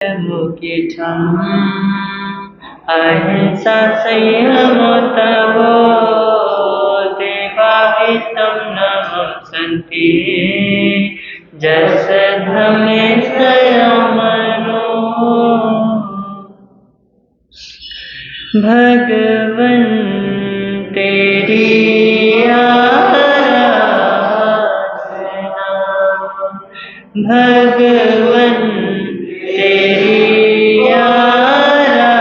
मुखी छम अहिंसा संयम तवो देवाहितं नमः सन्ति जस धमे संयमनो भगवन तेरी आराधना भगवन तेरी आराधना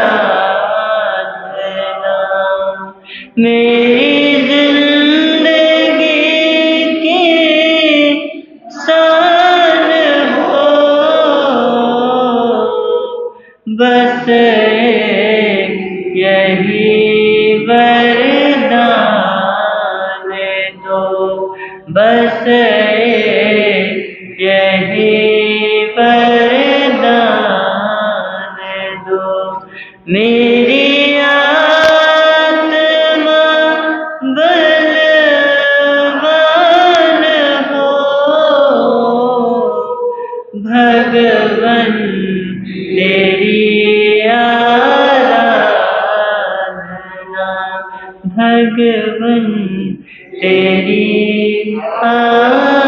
मेरी जिंदगी की शान हो बस यही वरदान दो बस यही वरदान दो मेरी आत्मा बलवान हो भगवन तेरी आराधना भगवन तेरी आराधना।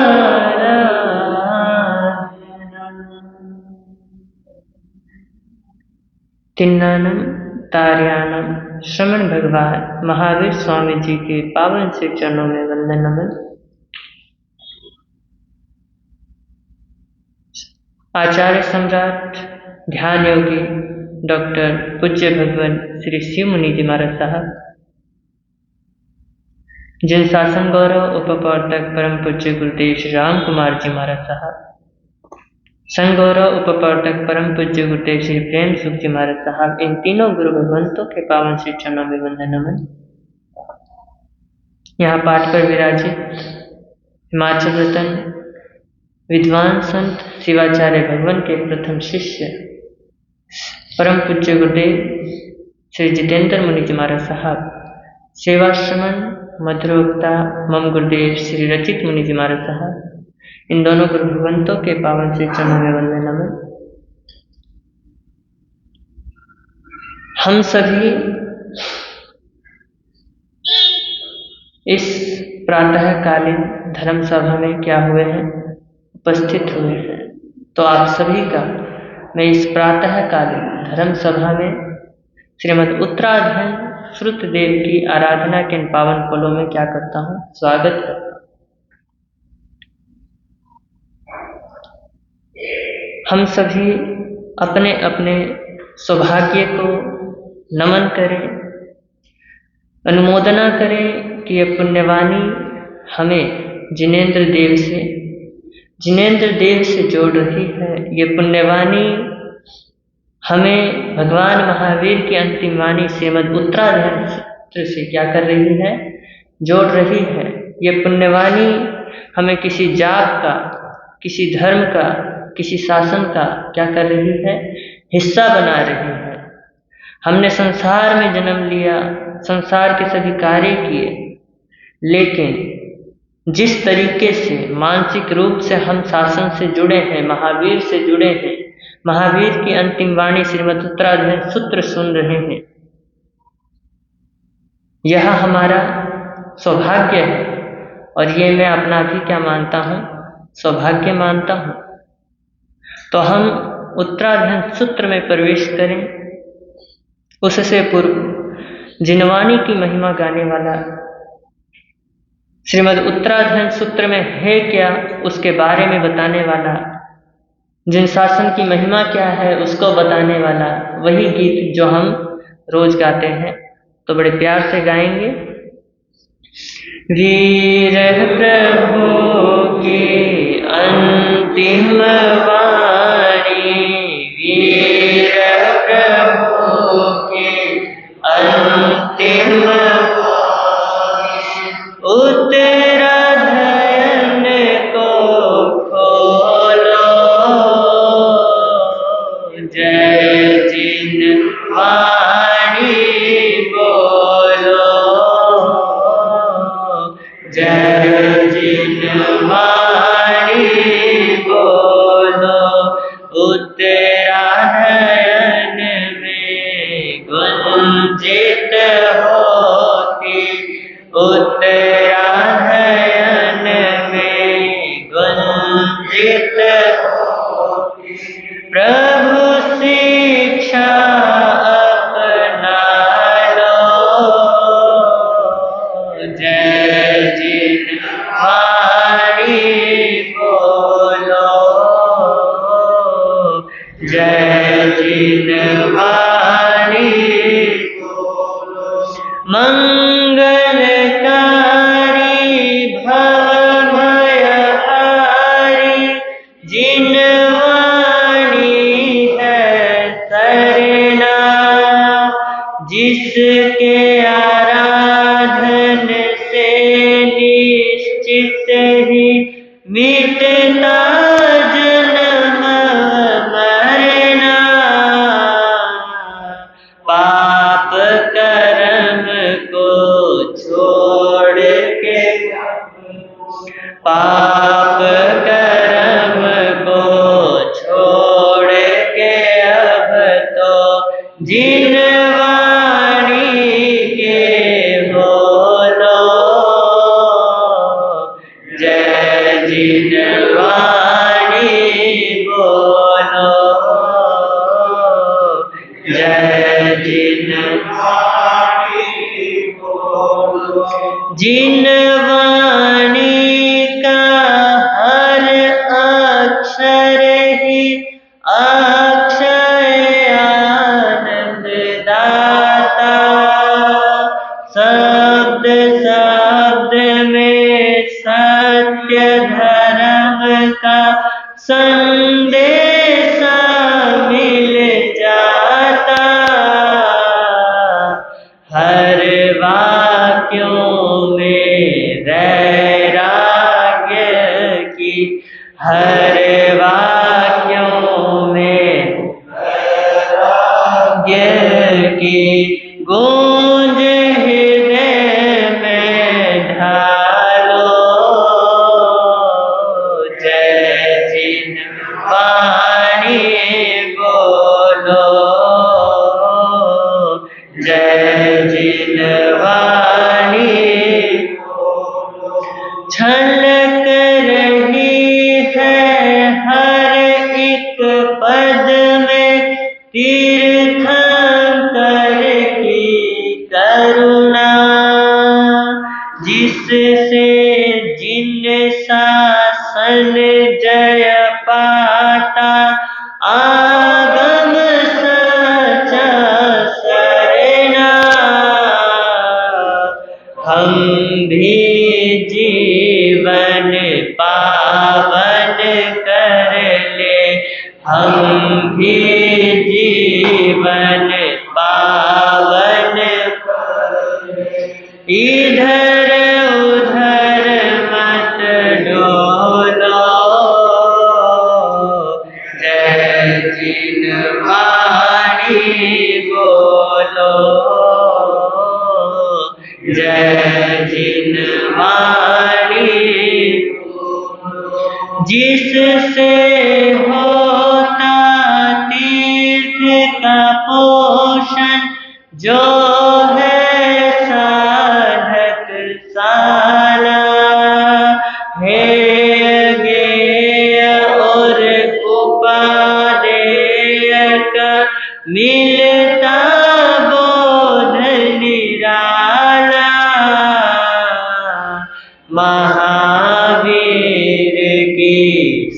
तिन्नानम तार्यानम श्रमण भगवान महावीर स्वामी जी के पावन से चरणों में वंदन नमन। आचार्य सम्राट ध्यान योगी डॉक्टर पूज्य भगवान श्री शिव मुनि जी महाराज साहब, जिन शासन गौरव उपप्रवर्तक परम पूज्य गुरुदेव श्री राम कुमार जी महाराज साहब, संघ गौरव उपप्रवर्तक परम पूज्य गुरुदेव श्री प्रेम सुख जी महाराज साहब, इन तीनों गुरु भगवंतों के पावन श्री चरणों में वंदन नमन। यहाँ पाठ पर विराजित हिमाचल रतन विद्वान संत शिवाचार्य भगवान के प्रथम शिष्य परम पूज्य गुरुदेव श्री जितेंद्र मुनि जी महाराज साहब, सेवाश्रमण मधुरवक्ता मम गुरुदेव श्री रचित मुनि जी महाराज साहब, इन दोनों गुरु भगवंतों के पावन श्री चरणों में वंदन नमन। हम सभी इस प्रातःकालीन धर्म सभा में क्या हुए हैं, उपस्थित हुए हैं। तो आप सभी का मैं इस प्रातःकालीन धर्म सभा में श्रीमद् उत्तराधन श्रुतदेव की आराधना के इन पावन पलों में क्या करता हूँ, स्वागत करता हूँ। हम सभी अपने अपने सौभाग्य को नमन करें, अनुमोदना करें कि यह पुण्यवाणी हमें जिनेंद्र देव से जोड़ रही है। ये पुण्यवाणी हमें भगवान महावीर की अंतिम वाणी श्रीमद् उत्तराधन से क्या कर रही है, जोड़ रही है। ये पुण्यवाणी हमें किसी जात का, किसी धर्म का, किसी शासन का क्या कर रही है, हिस्सा बना रही है। हमने संसार में जन्म लिया, संसार के सभी कार्य किए, लेकिन जिस तरीके से मानसिक रूप से हम शासन से जुड़े हैं, महावीर से जुड़े हैं, महावीर की अंतिम वाणी श्रीमद् उत्तराधन सूत्र सुन रहे हैं, यह हमारा सौभाग्य है। और ये मैं अपना भी क्या मानता हूँ, सौभाग्य मानता हूँ। तो हम उत्तराधन सूत्र में प्रवेश करें। उससे पूर्व जिनवाणी की महिमा गाने वाला श्रीमद् उत्तराधन सूत्र में है क्या, उसके बारे में बताने वाला, जिन शासन की महिमा क्या है उसको बताने वाला वही गीत जो हम रोज गाते हैं। तो बड़े प्यार से गाएंगे। वीर प्रभु की अंतिम वाणी, वीर प्रभु की अंतिम उत्तराधन को खोलो, जय जिनवाणी बोलो, जय जिनवाणी बोलो, उत्तराधन जय जिनवाणी मंगलकारी भवभयहारी जिनवाणी है सरना जिसके आराधन से निश्चित ही मिटता जन्म मरना पाप कर्म को छोड़ के पाप कर्म को छोड़ के अब तो जिनवाणी के बोलो जय जिनवाणी बोलो जय जिनवाणी बोलो जिनवाणी का हर अक्षर ही अक्षय आनंद दाता शब्द शब्द में सत्य धर्म का संदेश मिल जाता हर वाक्यों में वैराग्य की हर वाक्यों में वैराग्य की गूंज हृदय में ढालो जय जिनवाणी बोलो जय जिनवाणी छलक रही है हर एक पद में तीर्थंकर की करुणा जिससे जिन शासन जय पाता आगम सचा सरना हम भी जीवन पावन कर ले हम भी जीवन पावन कर ले इधर उधर मत डोलो जय जिनवाणी बोलो जय जिनवाणी जिससे होता तीर्थ का पोषण जो है साधक साला हे ज्ञेय और उपादेय का मिलता बोध निराला महावीर की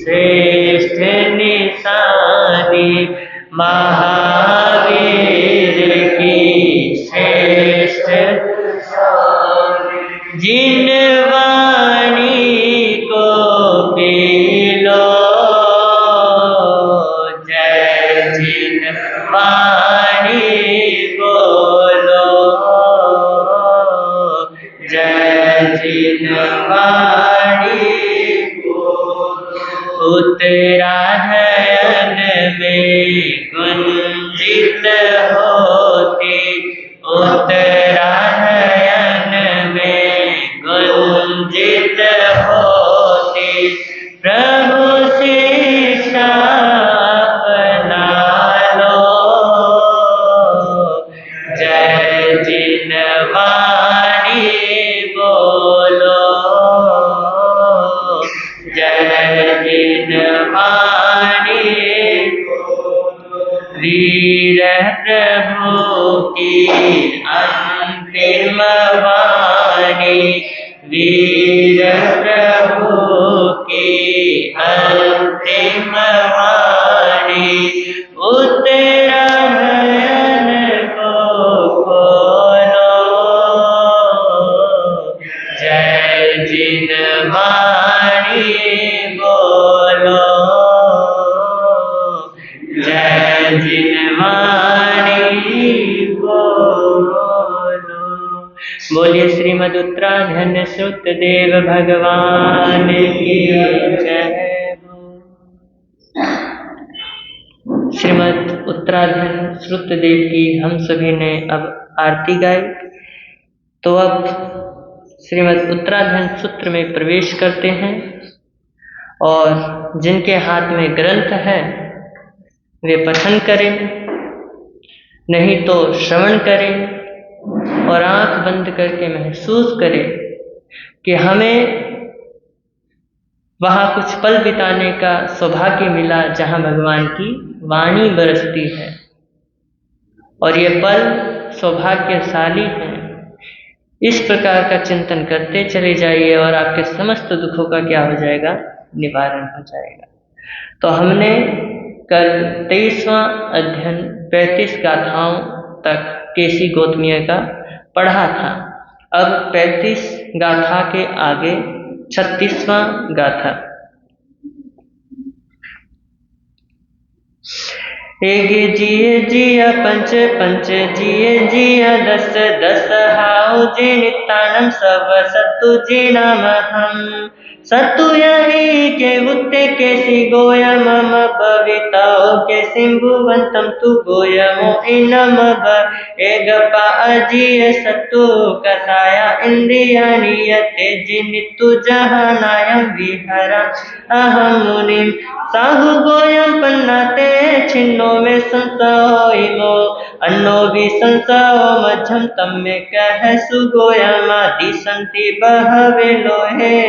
श्रेष्ठ निशानी महावीर की श्रेष्ठ जिनवाणी को पी लो जय जिनवाणी बोलो जय जिनवाणी उत्तराधयन में गुंजित होती उत्तराधयन में गुंजित होती प्रभु शिक्षा अपना लो जय जिनवाणी बोलो जय जिनवाणी वीर प्रभु की अंतिम वाणी वीर प्रभु की अंतिम वाणी जिनवाणी बोलो। बोलिए श्रीमद उत्तराधन श्रुत देव भगवान की जय। श्रीमद उत्तराधन श्रुत देव की हम सभी ने अब आरती गाई। तो अब श्रीमद उत्तराधन सूत्र में प्रवेश करते हैं और जिनके हाथ में ग्रंथ है वे पठन करें, नहीं तो श्रवण करें और आंख बंद करके महसूस करें कि हमें वहाँ कुछ पल बिताने का सौभाग्य मिला जहाँ भगवान की वाणी बरसती है और ये पल सौभाग्यशाली हैं। इस प्रकार का चिंतन करते चले जाइए और आपके समस्त दुखों का क्या हो जाएगा, निवारण हो जाएगा। तो हमने कल 23वां अध्ययन 35 गाथाओं तक केसी गौतमीय का पढ़ा था। अब 35 गाथा के आगे 36वां गाथा। एक जिये जिया पंच पंच जिये जिया दस दस हाउ जे नित्यानम सब सत्तु जी नाम हम सत्तु यही के उत्ते केसी गोया मम भविताओ के सिंभुवंतम तु गोयमो इनम भ एगपा अजिय सत्तु कसाया इंद्रिया नियते जिनितु जहानायम विहरा अहम मुनिम साहु गोयम पन्नाते छिन्नो में संसोइमो अन्नो भी संसो मध्यम तम में कह सुगोयमादि संति बहवे लोहे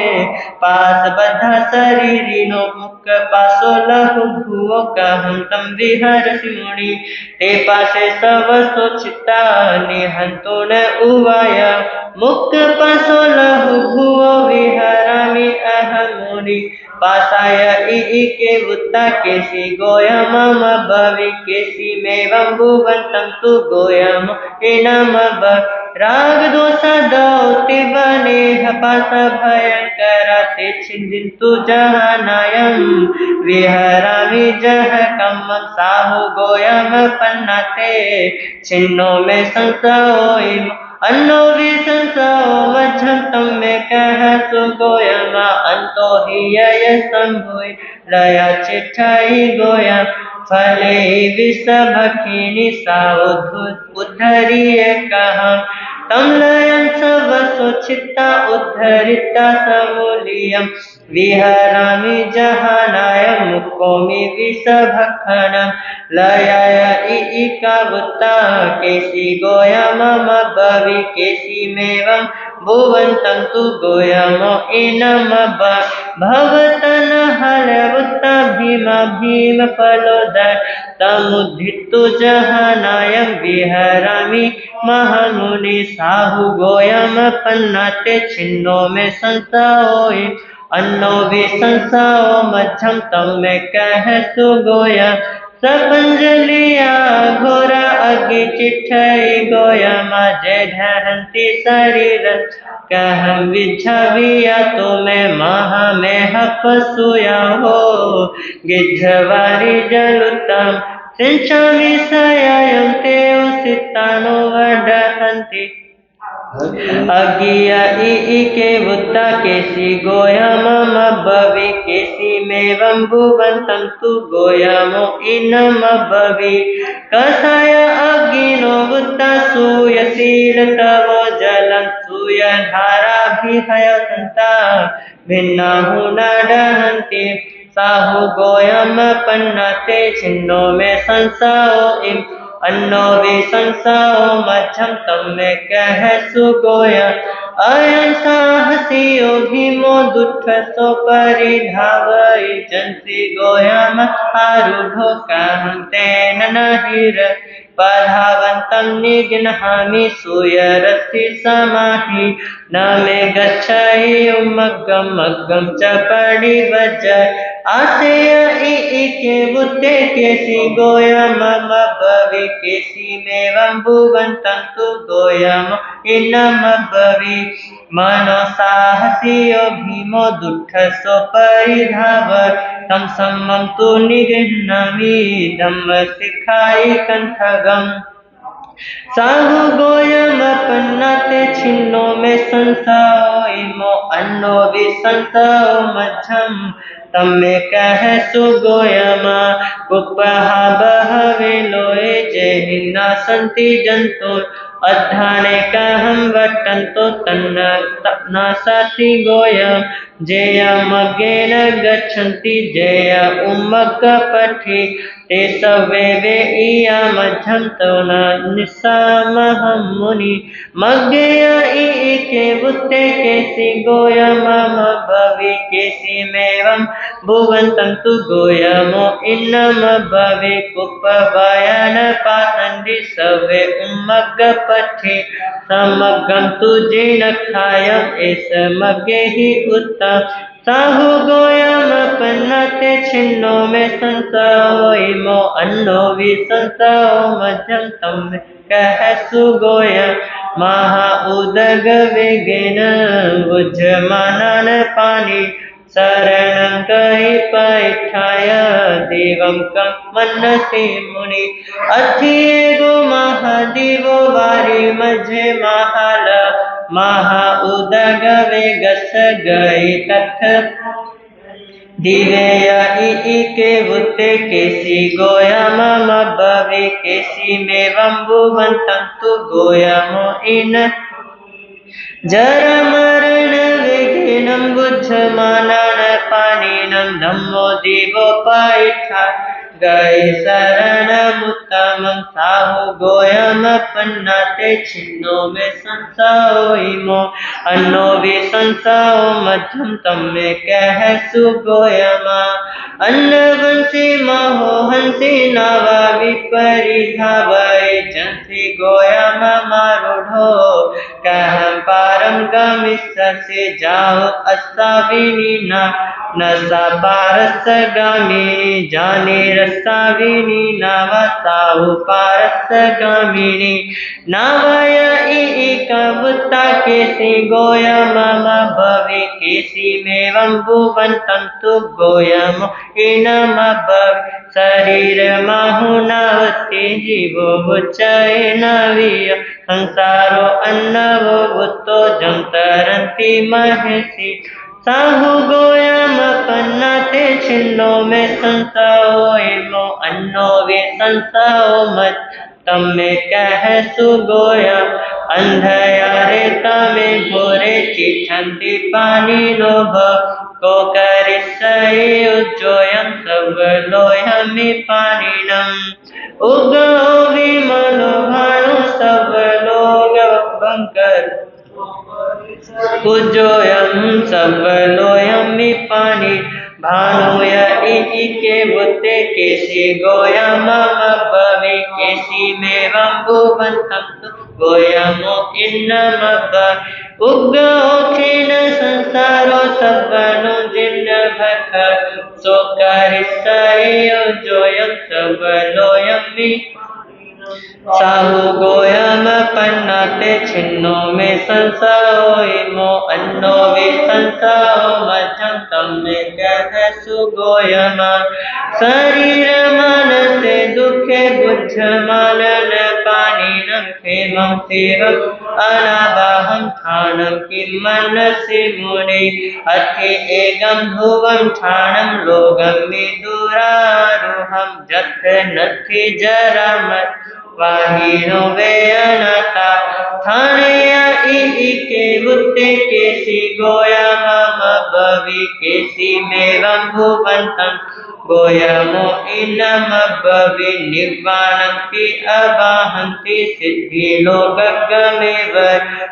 पास बद्धा शरीरिनो मुख पासो लहु भुवो कहम तम विहर मुनि ते पासे सब सोचिता निहंतो न उवाया मुख पासो लहु भुवो विहरामि अहम मुनि पासाय ई के उत्ता केसी गोयम मम भवि केसी मेवं भुवंतम तु गोयम इनम भ राग दोष दौति बने पास भयंकर ते छिन्दिन्तु जहानायम विहरामि जह कम साहु गोयम पन्नाते छिन्नो में संसोइम अन्नो विसंसो मध्यम तम में कह सुगोयमा अंतो ही यय संभुय लया चिठाई गोया फले विष भखिनी सावधु उद्धरिय कहा तम लयं सब सोचिता उद्धरिता समूलियम विहरामि जहानायम मुकोमि विष भक्षणम लयाय इकावुत्ता केसी गोया मम भवि केसी मेवं भुवंतं तु गोयमो इनम भवतन हलवुत्ता भीमा भीम फलोदर तमुद्धितु जहानायम विहरामि महामुनि साहु गोयम पन्नाते छिन्नो में संसोय अन्नो भी संसो मध्यम तम में कह सुगोया सपंजलिया घोरा अग्नि चिठई गोया माजे ढहंती शरीर कहम विझविया तो मैं महा में हपसुया हो गिझवारी जलुतम सिंचामि सयायम ते उसितानो वडहंती अगिया के बुद्धा केसी गोया मम भवि केसी मेवं भुवंतं तु गोयमो इनम भवि कसाय अग्निनो बुद्धा सूयशील तवो जलं सूय धारा भिहयसंता भिन्ना हुना दहन्ति साहु गोयम पन्नते छिन्नो में संसो इम अन्नो भी संसो मध्यम तम में कह सुगोया अयं साहसियो भीमो दुष्ट सो परिधावई जंसी गोयम आरूढ़ो कहं तेन नहिर पधावन्तं निगृह्णामि सूयरसि समाहि न मे गच्छहि उमग्गं मग्गं च परिवज्य आशय के बुद्धे केसी गोयम भवि केसी मेवं भुवन्तं तु गोयम इनम भवि मनो साहसियो भीमो दुःखसो परिधाव तं सम्मं तु निगृह्णामि धम्म शिखायै कंठगम् साहु गोयम पन्नाते छिन्नो में संसाओ इमो अन्नो भी संसाओ मध्यम तम्मे कह सुगोयमा कुपहा बहवे लोए जेहिना संति जंतु अध्याने कहम वटंतो तन्ना साथी गोयम जेय मगेन गच्छन्ति जेय उम्मक पठि ते सवे वे इया मध्यम तो न निसामहं मुनि मग्गय के बुत्ते केसी गोयम भवि केसी मेवं भुवन्तं तु गोयमो इन्नम भवि कुपवायन पातन्ति सवे उम्मग पठे समग्रं तुझे न खायम एस मगे ही उत्तम साहु गोयम पन्नते छिन्नो में संसाओ इमो अन्नो भी संसाओ मध्यम तम कह सुगोयम महा उदग वेगेन उज्जमानन पानी शरणं कहि पैठाय देवं कं मनसि मुनि अथिएगो महादेवो वारी मझे महाल महा उदग वेगस गए तथ दिवेय के बुत्ते केसी गोयम भवि केसी मेवं भुवन्तं तु गोयमो इन जर मरण विघ्नं बुद्धमानन पानिनं धम्मो दिवो पैठा गए शरणमुत्तमं साहु गोयम पन्नाते छिन्नो में संसाओ इमो अन्नो भी संसाओ मध्यम तम्मे कह सुगोयमा अन्न वंशी महो हंसी नावा विपरिधावै जंसी गोयम मारूढ़ो कहम पारम गमिष्यसि जाओ अस्साविनी नसा पारस गामिनी जाने रसाविनी नावा साहु पारस गामिनी नावय बुत्ता केसी गोयम भवि केसी मेवं भुवन्तं तु गोयम इनम भवि शरीर माहुनावति जीवो बुच्चय नवीय संसारो अन्नवो बुत्तो जं तरन्ति महसि साहु गोयम पन्नाते छिन्नो में संसाओ इमो अन्नो वे संसाओ मत तम्मे कह सुगोयम अंधयारे तमे घोरे चिठन्ति पानी लोभ को करिष्ये उज्जोयं सब लोयमि पानिनम् उगो विमलो भानु सब लोग बंकर उज्जोयं सब लोयमि पानी भानुय के बुत्ते केसी गोयम भवि केसी मेवं भुवन्तं तु गोयमो इन्नम भवि उग्गोखिन संसारो सवनो जिन्न भख सो करिष्ये उज्जोयं सब लोयमि साहु गोयम पन्नाते छिन्नो में संसाओ इमो अन्नो वे संसाओ मध्यम तम्मे कह सुगोयम शरीर मन से दुखे बुझ मालन पानिनं क्षेमं सेवम् अनावाहं ठानं किं मनसि मुनि अथि एकं ध्रुवं ठानं लोकं विदुरारुहं जथ नथि जरामत् वाहिनो वे अनाथा थाने के बुत्ते केसी गोयम भवि केसी मेवं भुवन्तं गोयमो इनम भवि निर्वाणं कि अवाहन्ति सिद्धि लोकगमेव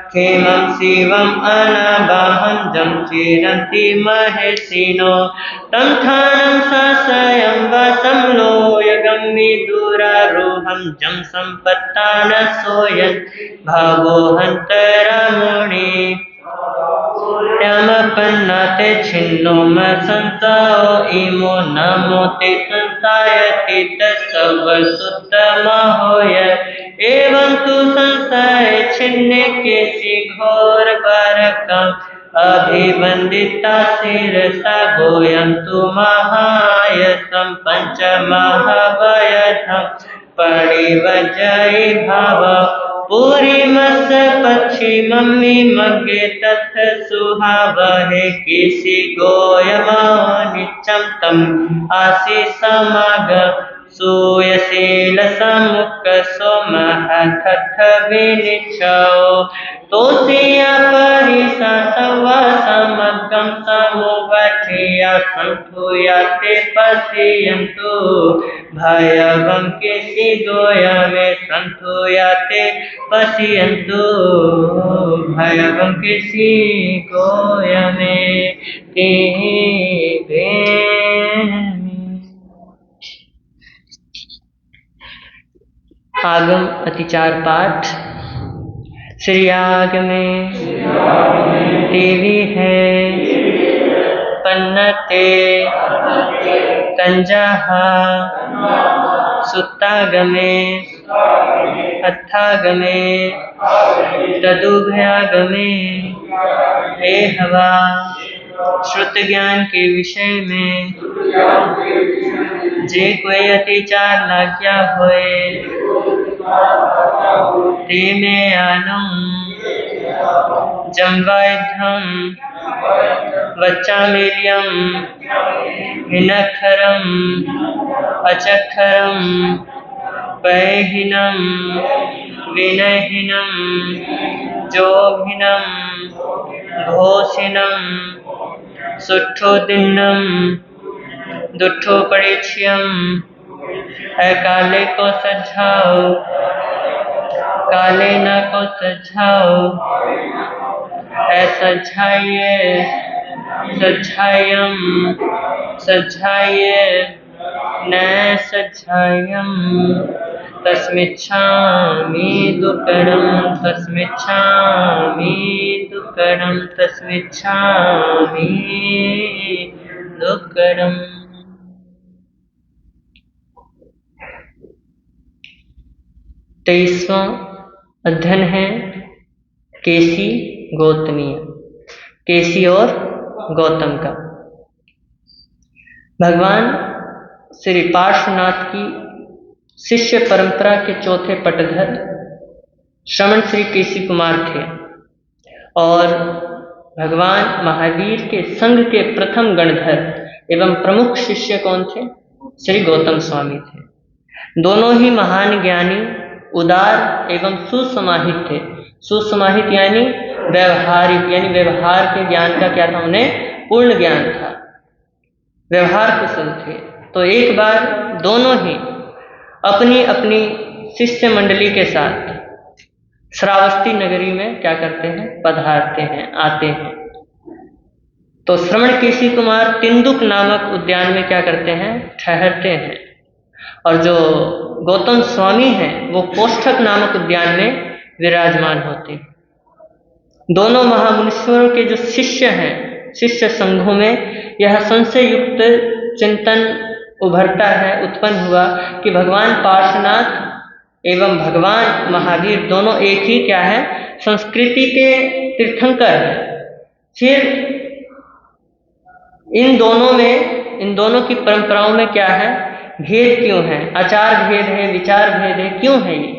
क्षेमं शिवम् अनावाहं जं चिरन्ति महर्षिणो तं थानं शासयं वसं लोयगं विदुरारोहं जं सम्पत्तान् सोयन् भवो हन्तरमुनि यमपन्नाते छिन्नो म संसाओ इमो नमो ते संसायति तस्व सुतम होय एवं तु संसाय छिन्ने केसि घोर बारकम अभिवंदिता शिरसा गोयं तु महायसं पंचमहावयधं परिवजय भाव पूरी मस पक्षी मम्मी मगे तथ सुहावहे किसी गोयम निचम तम आसी समाग सूयशील समुख सोमहथ विनिचो तोसिया परिसा सवा समगम समुवठिया संठुयाते पसियंतु भयवं किसी गोया में संठुयाते पसियंतु भयवं किसी गोया में आगम अतिचार पाठ। श्री आग में देवी है पन्नते तंजाहा सुत्तागमे अत्थागमे तदुभयागमे हे हवा श्रुत ज्ञान के विषय में जे कोई अतिचार लाग्या होए ते में आनम जम्वायुधम वच्चामेल्यम हिनखरम अचक्षरम पैहिनम विनयहीनम जोभिनम घोषिनम सुठोदिन्नम दुठो परिच्यम काले को सझाओ काले न को सझाओ सझाइए सझायम सझाइए न सझायम तस्मिच्छामि दुक्कडम तस्मिच्छामि दुक्कडम तस्मिच्छामि दुक्कडम। तेईसवां अध्ययन है केसी गौतमीय, केसी और गौतम का। भगवान श्री पार्श्वनाथ की शिष्य परंपरा के चौथे पटधर श्रवण श्री केसी कुमार थे और भगवान महावीर के संघ के प्रथम गणधर एवं प्रमुख शिष्य कौन थे? श्री गौतम स्वामी थे। दोनों ही महान ज्ञानी, उदार एवं सुसमाहित थे। सुसमाहित यानी व्यवहारिक, यानी व्यवहार के ज्ञान का क्या था? उन्हें पूर्ण ज्ञान था, व्यवहार कुशल थे। तो एक बार दोनों ही अपनी अपनी शिष्य मंडली के साथ श्रावस्ती नगरी में क्या करते हैं? पधारते हैं, आते हैं। तो श्रवण केसी कुमार तिंदुक नामक उद्यान में क्या करते हैं? ठहरते हैं। और जो गौतम स्वामी हैं वो कोष्ठक नामक उद्यान में विराजमान होते हैं। दोनों महामुनीश्वरों के जो शिष्य हैं, शिष्य संघों में यह संशय युक्त चिंतन उभरता है, उत्पन्न हुआ कि भगवान पार्श्वनाथ एवं भगवान महावीर दोनों एक ही क्या है? संस्कृति के तीर्थंकर हैं। फिर इन दोनों की परंपराओं में क्या है? भेद क्यों है? आचार भेद है, विचार भेद है, क्यों है ये?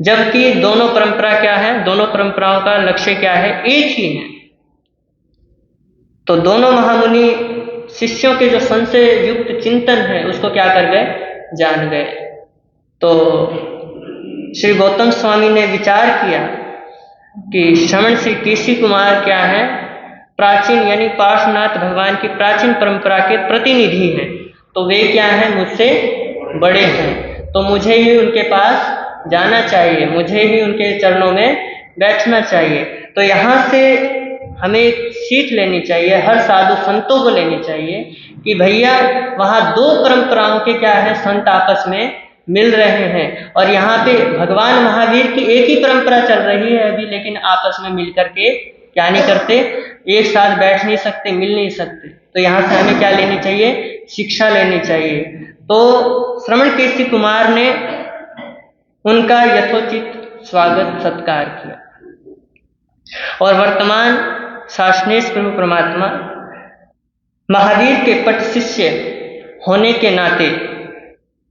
जबकि दोनों परंपरा क्या है? दोनों परंपराओं का लक्ष्य क्या है? एक ही है। तो दोनों महामुनि शिष्यों के जो संशय युक्त चिंतन है उसको क्या कर गए? जान गए। तो श्री गौतम स्वामी ने विचार किया कि श्रवण श्री केसी कुमार क्या है? प्राचीन यानी पार्श्वनाथ भगवान की प्राचीन परंपरा के प्रतिनिधि हैं। तो वे क्या हैं? मुझसे बड़े हैं, तो मुझे ही उनके पास जाना चाहिए, मुझे ही उनके चरणों में बैठना चाहिए। तो यहाँ से हमें सीख लेनी चाहिए, हर साधु संतों को लेनी चाहिए कि भैया वहाँ दो परंपराओं के क्या है? संत आपस में मिल रहे हैं। और यहाँ पे भगवान महावीर की एक ही परंपरा चल रही है अभी, लेकिन आपस में मिलकर के क्या नहीं करते, एक साथ बैठ नहीं सकते, मिल नहीं सकते। तो यहाँ से हमें क्या लेनी चाहिए, शिक्षा लेनी चाहिए। तो श्रवण केसी कुमार ने उनका यथोचित स्वागत सत्कार किया और वर्तमान शासनेश प्रभु परमात्मा महावीर के पट शिष्य होने के नाते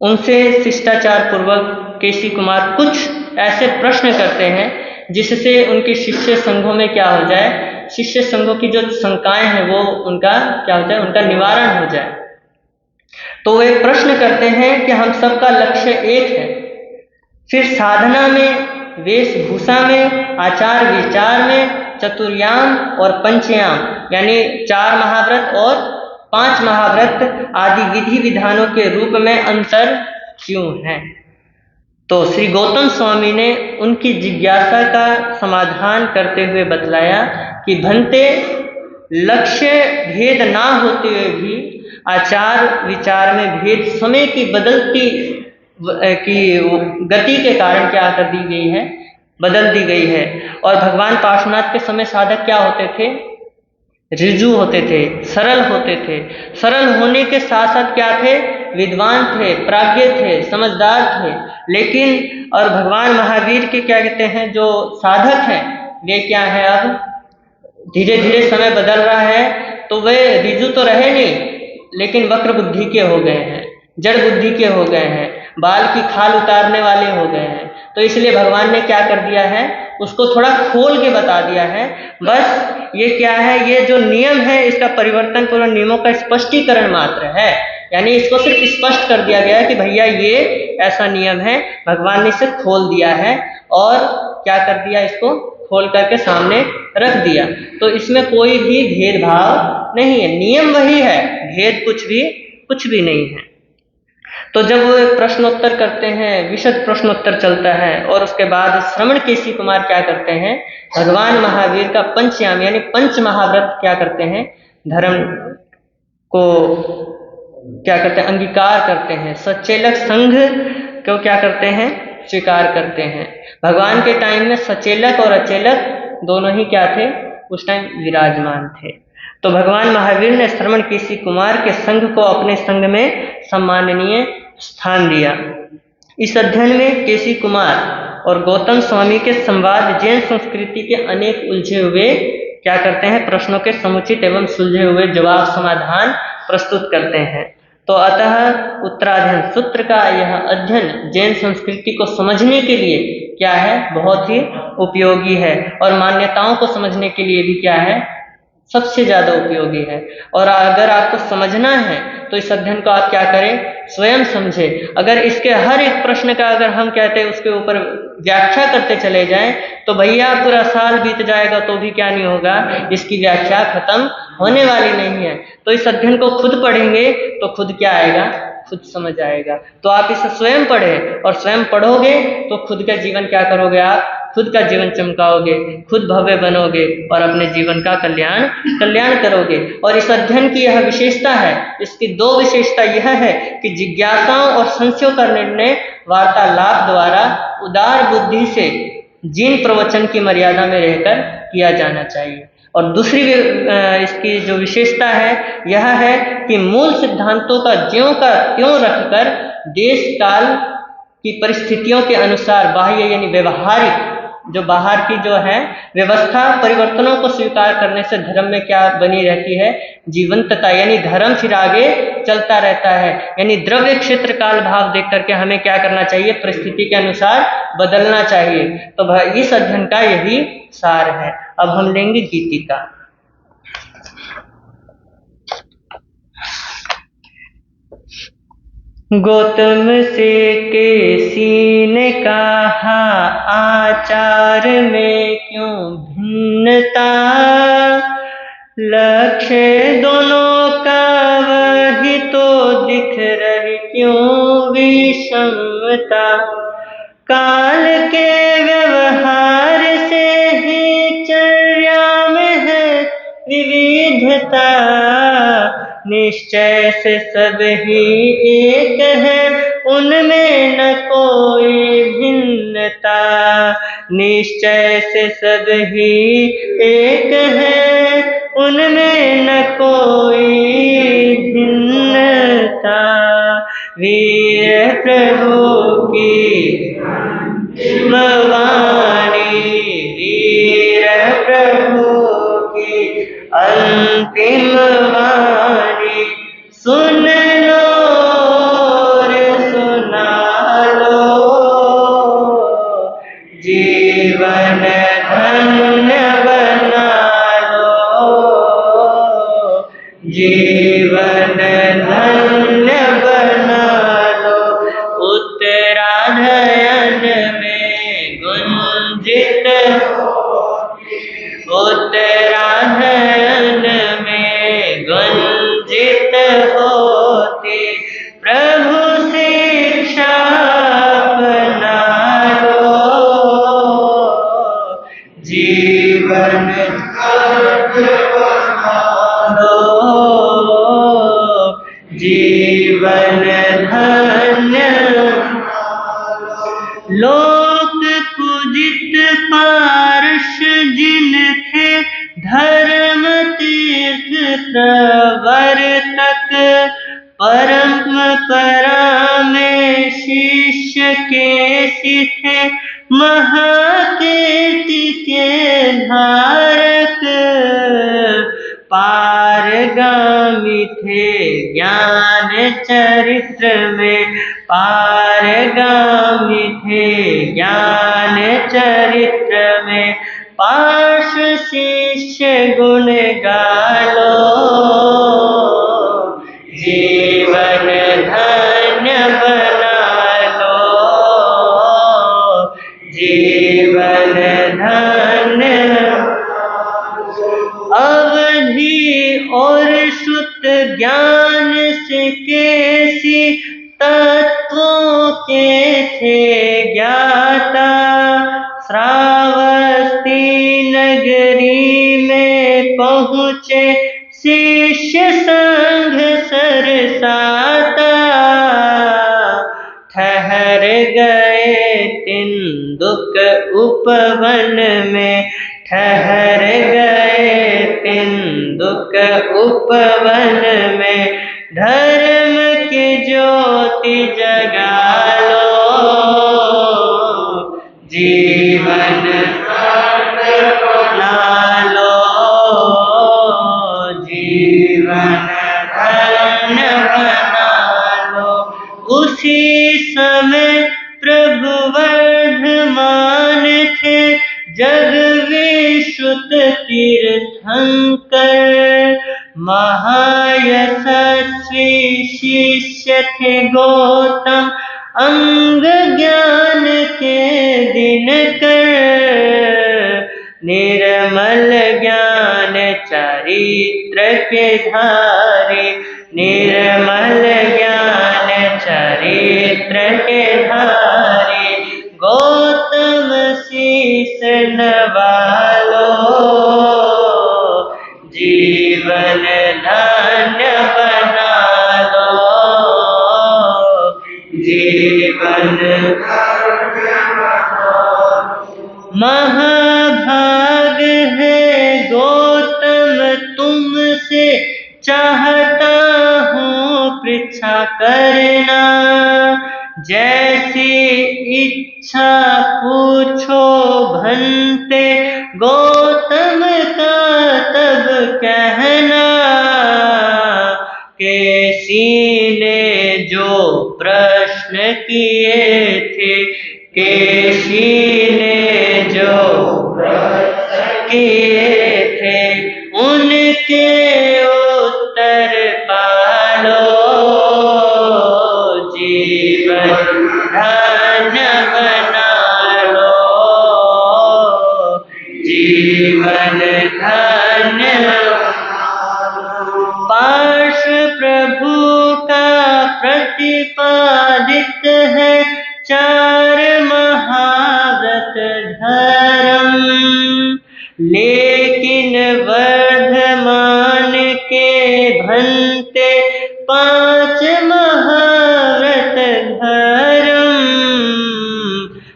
उनसे शिष्टाचार पूर्वक केसी कुमार कुछ ऐसे प्रश्न करते हैं जिससे उनके शिष्य संघों में क्या हो जाए, शिष्य संघों की जो शंकाएं हैं वो उनका क्या हो जाए, उनका निवारण हो जाए। तो वे प्रश्न करते हैं कि हम सबका लक्ष्य एक है, फिर साधना में, वेशभूषा में, आचार विचार में, चतुर्याम और पंचयाम यानी 4 महाव्रत और 5 महाव्रत आदि विधि विधानों के रूप में अंतर क्यों है। तो श्री गौतम स्वामी ने उनकी जिज्ञासा का समाधान करते हुए बतलाया कि भंते, लक्ष्य भेद ना होते हुए भी आचार विचार में भेद समय की बदलती की गति के कारण क्या कर दी गई है, बदल दी गई है। और भगवान पार्श्वनाथ के समय साधक क्या होते थे, ऋजु होते थे, सरल होते थे। सरल होने के साथ साथ क्या थे, विद्वान थे, प्राज्ञ थे, समझदार थे। लेकिन और भगवान महावीर के क्या कहते हैं, जो साधक हैं वे क्या है, अब धीरे धीरे समय बदल रहा है तो वे ऋजु तो रहे नहीं लेकिन वक्र बुद्धि के हो गए हैं, जड़ बुद्धि के हो गए हैं, बाल की खाल उतारने वाले हो गए हैं। तो इसलिए भगवान ने क्या कर दिया है, उसको थोड़ा खोल के बता दिया है। बस ये क्या है, ये जो नियम है इसका परिवर्तन पूर्ण नियमों का स्पष्टीकरण मात्र है, यानी इसको सिर्फ स्पष्ट कर दिया गया है कि भैया ये ऐसा नियम है। भगवान ने इसे खोल दिया है और क्या कर दिया, इसको खोल करके सामने रख दिया। तो इसमें कोई भी भेदभाव नहीं है, नियम वही है, भेद कुछ भी नहीं है। तो जब वो प्रश्नोत्तर करते हैं, विशद प्रश्नोत्तर चलता है और उसके बाद श्रवण केसी कुमार क्या करते हैं, भगवान महावीर का पंचयाम यानी 5 महाव्रत क्या करते हैं, धर्म को क्या करते हैं, अंगीकार करते हैं। सचेलक संघ को क्या करते हैं, स्वीकार करते हैं। भगवान के टाइम में सचेलक और अचेलक दोनों ही क्या थे, उस टाइम विराजमान थे। तो भगवान महावीर ने श्रवण केसी कुमार के संघ को अपने संघ में सम्माननीय स्थान दिया। इस अध्ययन में केसी कुमार और गौतम स्वामी के संवाद जैन संस्कृति के अनेक उलझे हुए क्या करते हैं, प्रश्नों के समुचित एवं सुलझे हुए जवाब समाधान प्रस्तुत करते हैं। तो अतः उत्तराध्ययन सूत्र का यह अध्ययन जैन संस्कृति को समझने के लिए क्या है, बहुत ही उपयोगी है और मान्यताओं को समझने के लिए भी क्या है, सबसे ज्यादा उपयोगी है। और अगर आपको समझना है तो इस अध्ययन को आप क्या करें, स्वयं समझें। अगर इसके हर एक प्रश्न का अगर हम कहते हैं उसके ऊपर व्याख्या करते चले जाएं तो भैया पूरा साल बीत जाएगा तो भी क्या नहीं होगा, इसकी व्याख्या खत्म होने वाली नहीं है। तो इस अध्ययन को खुद पढ़ेंगे तो खुद क्या आएगा, खुद समझ आएगा। तो आप इसे स्वयं पढ़ें और स्वयं पढ़ोगे तो खुद का जीवन क्या करोगे, आप खुद का जीवन चमकाओगे, खुद भव्य बनोगे और अपने जीवन का कल्याण करोगे। और इस अध्ययन की यह विशेषता है, इसकी 2 विशेषता यह है कि जिज्ञासाओं और संशयों का निर्णय वार्तालाप द्वारा उदार बुद्धि से जिन प्रवचन की मर्यादा में रहकर किया जाना चाहिए। और दूसरी इसकी जो विशेषता है यह है कि मूल सिद्धांतों का ज्यों का त्यों रखकर देश काल की परिस्थितियों के अनुसार बाह्य यानी व्यवहारिक जो बाहर की जो है व्यवस्था परिवर्तनों को स्वीकार करने से धर्म में क्या बनी रहती है, जीवंतता, यानी धर्म फिर आगे चलता रहता है। यानी द्रव्य क्षेत्र काल भाव देख करके हमें क्या करना चाहिए, परिस्थिति के अनुसार बदलना चाहिए। तो इस अध्ययन का यही सार है। अब हम लेंगे गीतिका। गौतम से केसी ने कहा, आचार में क्यों भिन्नता, लक्ष्य दोनों का वही तो दिख रही क्यों विषमता, काल के व्यवहार से ही चर्या में है विविधता, निश्चय से सब ही एक है उनमें न कोई भिन्नता, निश्चय से सब ही एक है, उनमें न कोई भिन्नता। वीर प्रभु की वाणी, वीर प्रभु की अंतिम वाणी, सुन लो रे सुना लो, जीवन धन्य बना लो, जीवन धन्य बना लो। उत्तरायण में गुंजित, उत्तरायण में गुंजित होती प्रभु शिक्षा अपना लो, जीवन जीवन धन्य। लोक पूजित पार्श जिन थे, धर्म तीर्थ प्रवर्तक, परम परा में शिष्य के थे, महाकीर्ति के धारक, पारगामी थे ज्ञान चरित्र में, पारगामी थे ज्ञान चरित्र में। पार्श्व शिष्य गुण गालो, जीवन धन्य बना लो, जीवन धन्य। अवधि और शुद्ध ज्ञान से कैसी तत्वों के थे ज्ञाता, श्रावस्ती नगरी में पहुँचे शिष्य संघ सरसाता, ठहर गए तिन्दुक उपवन में, ठहर गए तिन्दुक उपवन में। धर्म की ज्योति जगा लो, जीवन बना लो, जीवन धन्य बना लो। उसी समय प्रभु वर्धमान थे, जग विश्रुत तीर्थंकर, महायशस्वी शिष्य थे गौतम, अंग ज्ञान के दिनकर, निर्मल ज्ञान चरित्र के धारे, निर्मल ज्ञान चरित्र के धारे। गौतम शीस नवालो, जीवन धन्य बना लो, जीवन महाभाग है गौतम तुमसे, चाहता हूँ पृच्छा करना, जैसी इच्छा पूछो भंते, गौतम का तब कहना। केसी ने जो प्रश्न किए थे, केसी ने जो प्रश्न किए थे, उनके उत्तर पालो, जीवन धन्य बना लो, जीवन धन्य। पार्श्व प्रभु का प्रतिपादित है चार महाव्रत धर्म, लेकिन वर्धमान के भंते पांच महाव्रत धर्म।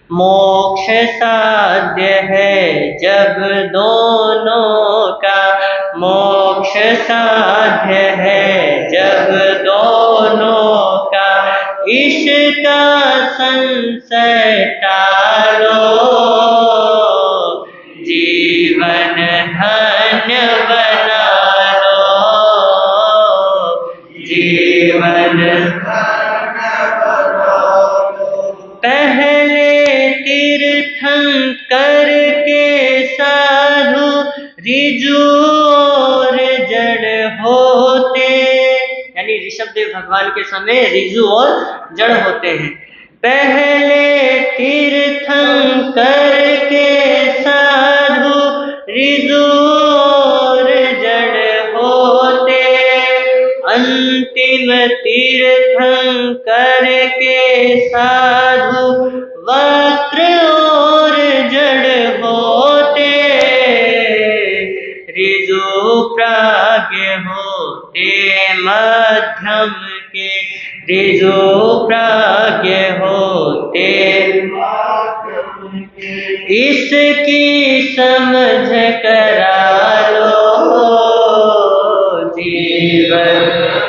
मोक्ष साध्य है जब दोनों का, मोक्ष साध्य है जब दोनों का, इसका संशय टालो, जीवन धन्य बना लो, जीवन पहले तीर्थंकर के साधु ऋजु और जड़ होते, यानी ऋषभदेव भगवान के समय ऋजु और जड़ होते हैं। पहले तीर्थंकर के साधु ऋजु और जड़ होते, अंतिम तीर्थंकर के साधु वक्र और जड़ होते, ऋजु प्राज्ञ होते मध्यम के, ऋजु प्राज्ञ होते, इसकी समझ करा लो, जीवन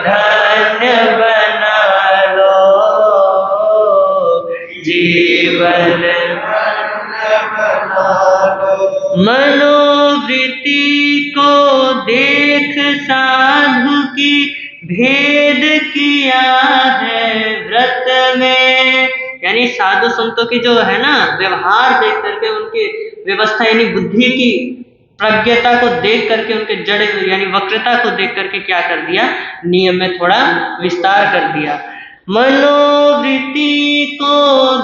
धन्य बना लो, जीवन मनोवृत्ति को देख साधु की भेद किया है व्रत में, यानी साधु संतों की जो है ना व्यवहार देख करके, उनकी व्यवस्था यानी बुद्धि की प्रज्ञता को देख करके, उनके जड़ यानी वक्रता को देख करके क्या कर दिया, नियम में थोड़ा विस्तार कर दिया। मनोवृत्ति को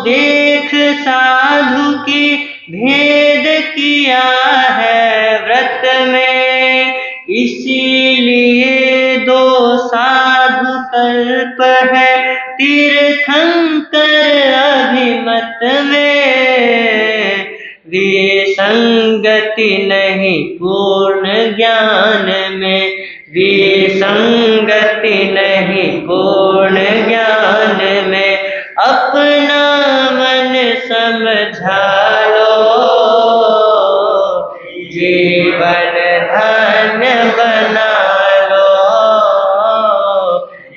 देख साधु की भेद किया है व्रत में, इसीलिए दो साधु कल्प है तीर्थंकर अभिमत में, विसंगति नहीं पूर्ण ज्ञान में, विसंगति नहीं पूर्ण ज्ञान में, अपना मन समझा लो, जीवन धन्य बना लो,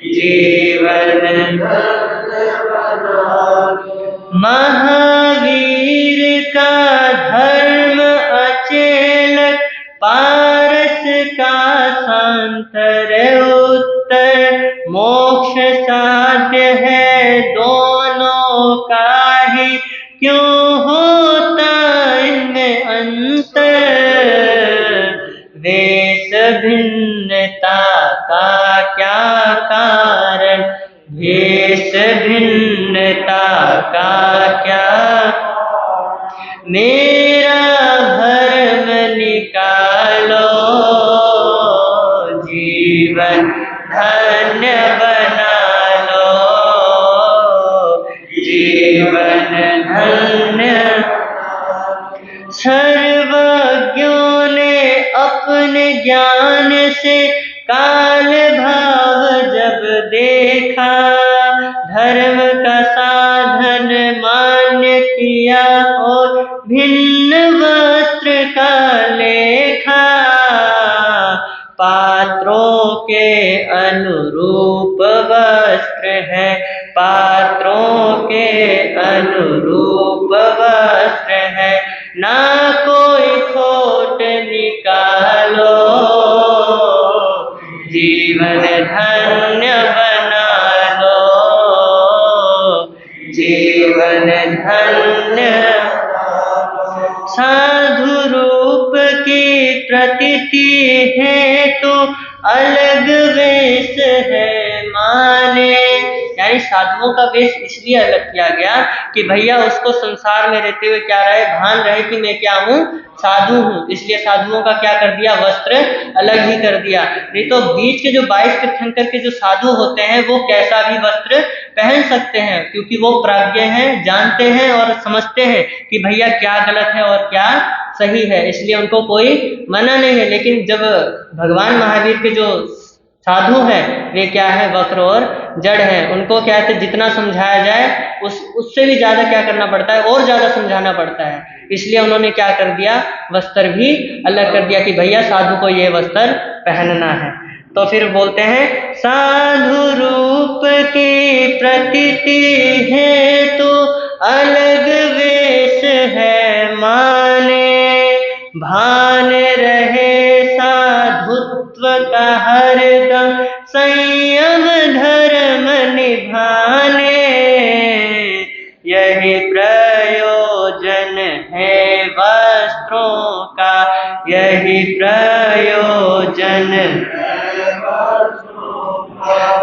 जीवन महावीर का धर्म अचेल, पारस का सांतर उत्तर, मोक्ष साध्य है दोनों का ही, क्यों होता इनमें अंतर, वेश भिन्नता का क्या कारण, वेश भिन्नता का क्या, मेरा भरम निकालो, जीवन धन्य बना लो, जीवन धन्य। सर्वज्ञों ने अपने ज्ञान से काल भाव जब देखा, धर्म का साधन मान्य किया और भिन्न वस्त्र का लेखा, पात्रों के अनुरूप वस्त्र है, पात्रों के अनुरूप वस्त्र है, ना कोई खोट निकालो, जीवन धन्य बना लो, जीवन धन्य। साधु रूप की प्रतीति है तो अलग वेश है माने, यानी साधुओं का वेश इसलिए अलग किया गया कि भैया उसको संसार में रहते हुए क्या रहे, भान रहे कि मैं क्या हूँ, साधु हूँ, इसलिए साधुओं का क्या कर दिया, वस्त्र अलग ही कर दिया। नहीं तो बीच के जो 22 तीर्थंकर के जो साधु होते हैं वो कैसा भी वस्त्र पहन सकते हैं, क्योंकि वो प्राज्ञ हैं, जानते हैं और समझते हैं कि भैया क्या गलत है और क्या सही है, इसलिए उनको कोई मना नहीं है। लेकिन जब भगवान महावीर के जो साधु है वे क्या है, वक्र और जड़ है। उनको क्या है, जितना समझाया जाए उससे भी ज्यादा क्या करना पड़ता है, और ज्यादा समझाना पड़ता है। इसलिए उन्होंने क्या कर दिया, वस्त्र भी अलग कर दिया कि भैया साधु को ये वस्त्र पहनना है। तो फिर बोलते हैं साधु रूप की प्रतीति है तो अलग वेश है माने, भान रहे साधुत्व का हरदम संयम धर्म निभाने, यही प्रयोजन है वस्त्रों का, यही प्रयोजन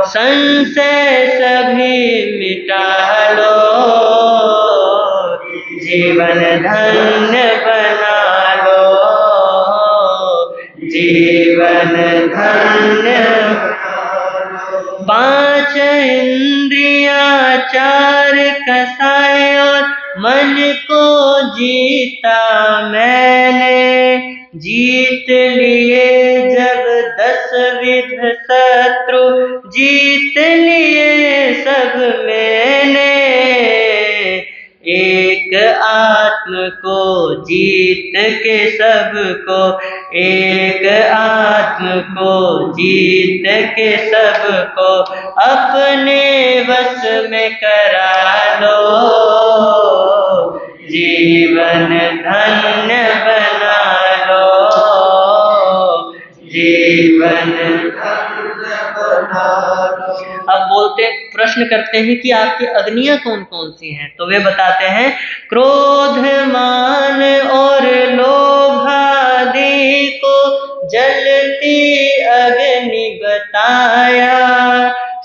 संशय सभी मिटा लो, जीवन धन्य बना लो, जीवन धन्य। पांच इंद्रियां चार कसाए और मन को जीता मैंने, जीत लिए जब 10 विध शत्रु, जीत लिए सब मैंने, एक आत्म को जीत के सबको, एक आत्म को जीत के सबको अपने वश में करा लो, जीवन धन्य बना लो, जीवन धन्य बना लो। अब बोलते प्रश्न करते हैं कि आपकी अग्नियां कौन कौन सी हैं। तो वे बताते हैं क्रोध मान और लोभ आदि को जलती अग्नि बताया,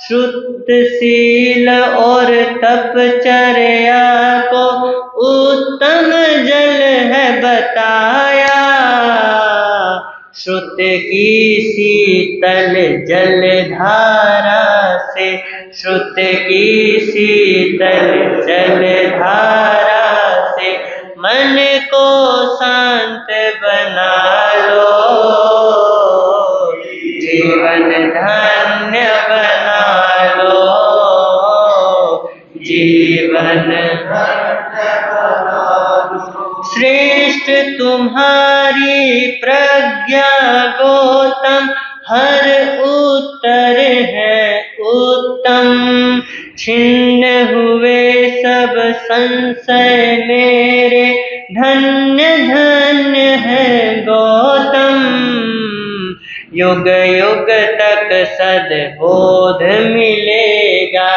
शुद्ध शील और तपचर्या को उत्तम जल है बताया, श्रुति की शीतल जल धारा से, श्रुति की शीतल जल धारा से मन को शांत बना लो, जीवन धन्य बना लो, जीवन धन्य बना लो। श्रेष्ठ तुम्हारी प्रज्ञा गौतम, हर उत्तर है उत्तम, छिन्न हुए सब संशय मेरे, धन्य धन्य है गौतम, युग युग तक सद्बोध मिलेगा,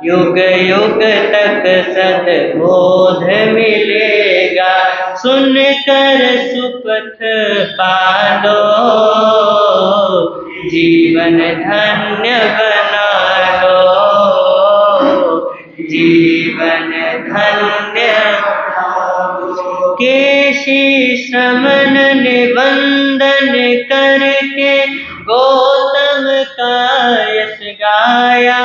युग युग तक सद्बोध मिलेगा, सुनकर सुपथ पालो, जीवन धन्य बना लो, जीवन धन्य। केशी श्रमण निबंधन करके गौतम का यश गाया,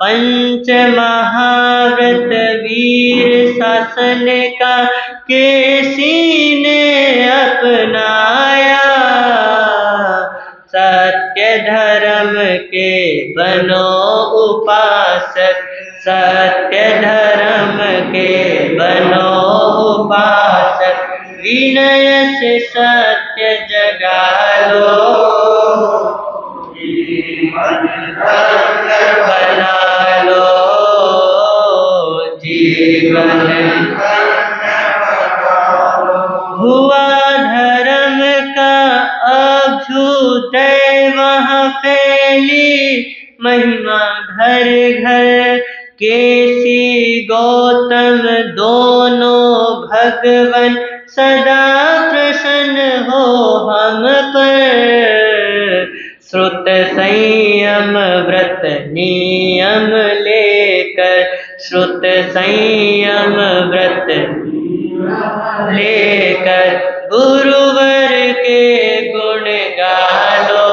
पंच महाव्रत वीर शासन का केसी ने अपनाया, सत्य धर्म के बनो उपासक, सत्य धर्म के बनो उपासक, विनय से सत्य जगा लो, जीवन धन्य बना लो, जीवन धन्य बना लो। हुआ धर्म का अभ्युदय वहाँ फैली महिमा घर घर, केसी गौतम दोनों भगवन सदा प्रसन्न हो हम पर, श्रुत संयम व्रत नियम लेकर, श्रुत संयम व्रत लेकर गुरुवर के गुण गालो,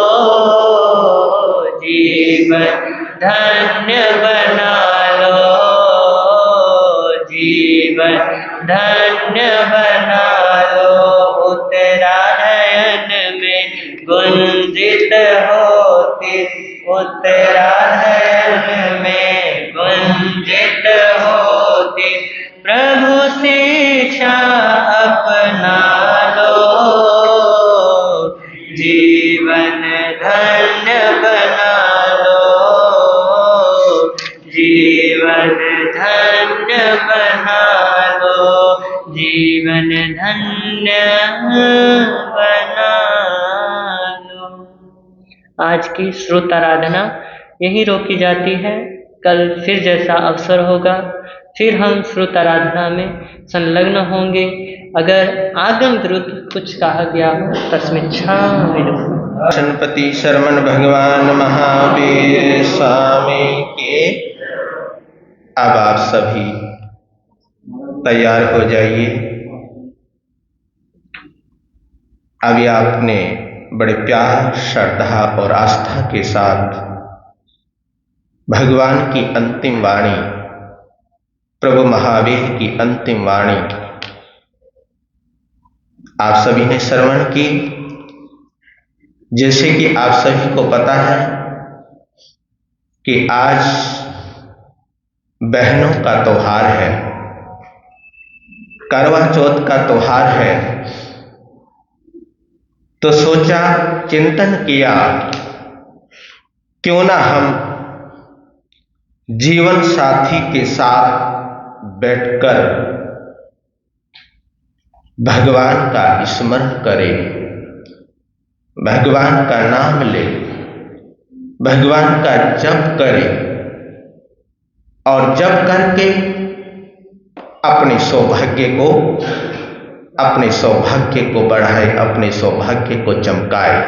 जीवन धन्य बना लो, जीवन धन्य बना लो। उत्तरायण में गुंजित होती तेरा धर्म में गुंजित होती, प्रभु शिक्षा अपना लो, जीवन धन्य बना लो, जीवन धन्य बना लो, जीवन धन्य बना लो। आज की श्रुत आराधना यहीं रोकी जाती है। कल फिर जैसा अवसर होगा फिर हम श्रुत आराधना में संलग्न होंगे। अगर आगम विरुद्ध कुछ कहा गया हो तस्मिच्छामिदुः। गणपति शरवण भगवान महावीर स्वामी के। अब आप सभी तैयार हो जाइए। अभी आपने बड़े प्यार, श्रद्धा और आस्था के साथ भगवान की अंतिम वाणी, प्रभु महावीर की अंतिम वाणी आप सभी ने श्रवण की। जैसे कि आप सभी को पता है कि आज बहनों का त्योहार है, करवा चौथ का त्योहार है, तो सोचा, चिंतन किया, क्यों ना हम जीवन साथी के साथ बैठकर भगवान का स्मरण करें, भगवान का नाम ले, भगवान का जप करें और जप करके अपने सौभाग्य को बढ़ाए, अपने सौभाग्य को चमकाए।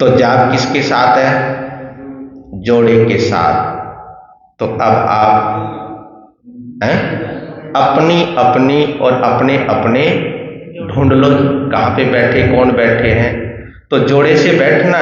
तो जाप किसके साथ है? जोड़े के साथ। तो अब आप अपनी और अपने ढूंढ लो, कहाँ पे बैठे, कौन बैठे हैं। तो जोड़े से बैठना